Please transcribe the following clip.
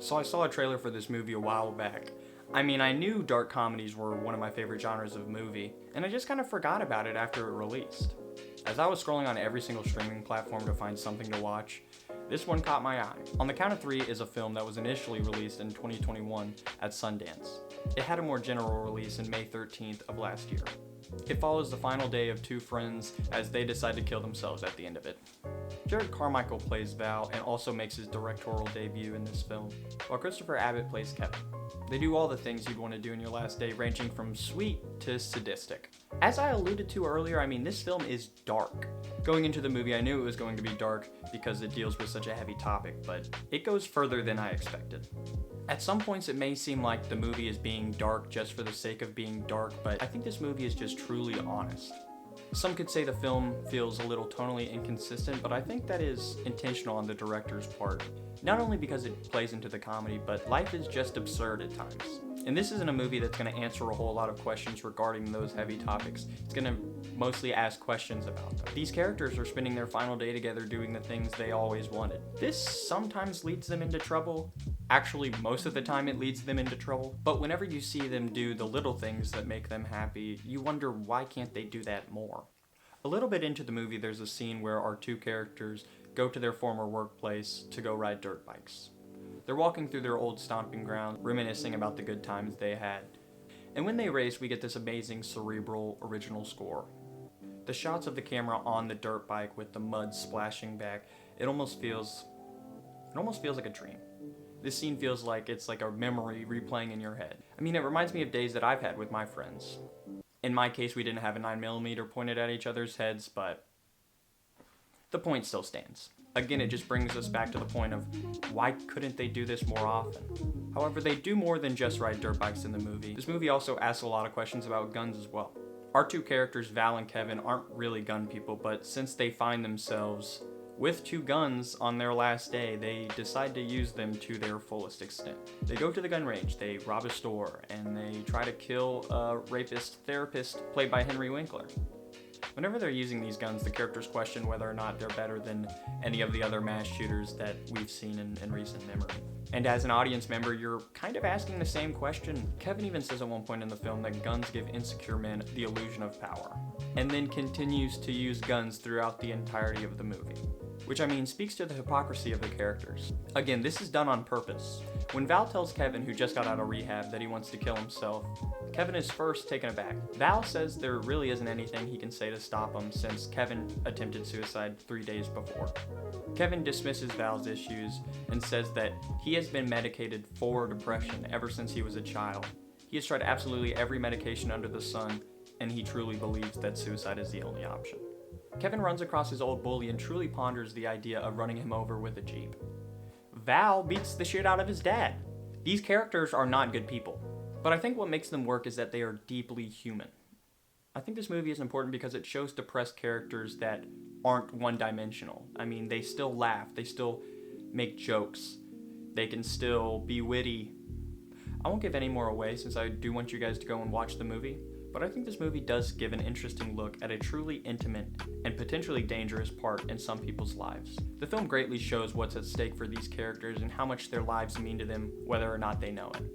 So I saw a trailer for this movie a while back. I mean, I knew dark comedies were one of my favorite genres of movie, and I just kind of forgot about it after it released. As I was scrolling on every single streaming platform to find something to watch, this one caught my eye. On the Count of Three is a film that was initially released in 2021 at Sundance. It had a more general release in May 13th of last year. It follows the final day of two friends as they decide to kill themselves at the end of it. Jared Carmichael plays Val and also makes his directorial debut in this film, while Christopher Abbott plays Kevin. They do all the things you'd want to do in your last day, ranging from sweet to sadistic. As I alluded to earlier, this film is dark. Going into the movie, I knew it was going to be dark because it deals with such a heavy topic, but it goes further than I expected. At some points, it may seem like the movie is being dark just for the sake of being dark, but I think this movie is just truly honest. Some could say the film feels a little tonally inconsistent, but I think that is intentional on the director's part. Not only because it plays into the comedy, but life is just absurd at times. And this isn't a movie that's going to answer a whole lot of questions regarding those heavy topics. It's going to mostly ask questions about them. These characters are spending their final day together doing the things they always wanted. This sometimes leads them into trouble. Actually, most of the time it leads them into trouble. But whenever you see them do the little things that make them happy, you wonder why can't they do that more? A little bit into the movie, there's a scene where our two characters go to their former workplace to go ride dirt bikes. They're walking through their old stomping ground, reminiscing about the good times they had. And when they race, we get this amazing cerebral original score. The shots of the camera on the dirt bike with the mud splashing back, it almost feels like a dream. This scene feels like it's like a memory replaying in your head. It reminds me of days that I've had with my friends. In my case, we didn't have a 9mm pointed at each other's heads, but the point still stands. Again, it just brings us back to the point of why couldn't they do this more often? However, they do more than just ride dirt bikes in the movie. This movie also asks a lot of questions about guns as well. Our two characters, Val and Kevin, aren't really gun people, but since they find themselves with two guns on their last day, they decide to use them to their fullest extent. They go to the gun range, they rob a store, and they try to kill a rapist therapist played by Henry Winkler. Whenever they're using these guns, the characters question whether or not they're better than any of the other mass shooters that we've seen in recent memory. And as an audience member, you're kind of asking the same question. Kevin even says at one point in the film that guns give insecure men the illusion of power, and then continues to use guns throughout the entirety of the movie. Which speaks to the hypocrisy of the characters. Again, this is done on purpose. When Val tells Kevin, who just got out of rehab, that he wants to kill himself, Kevin is first taken aback. Val says there really isn't anything he can say to stop him since Kevin attempted suicide 3 days before. Kevin dismisses Val's issues and says that he has been medicated for depression ever since he was a child. He has tried absolutely every medication under the sun, and he truly believes that suicide is the only option. Kevin runs across his old bully and truly ponders the idea of running him over with a Jeep. Val beats the shit out of his dad. These characters are not good people, but I think what makes them work is that they are deeply human. I think this movie is important because it shows depressed characters that aren't one-dimensional. They still laugh, they still make jokes, they can still be witty. I won't give any more away since I do want you guys to go and watch the movie. But I think this movie does give an interesting look at a truly intimate and potentially dangerous part in some people's lives. The film greatly shows what's at stake for these characters and how much their lives mean to them, whether or not they know it.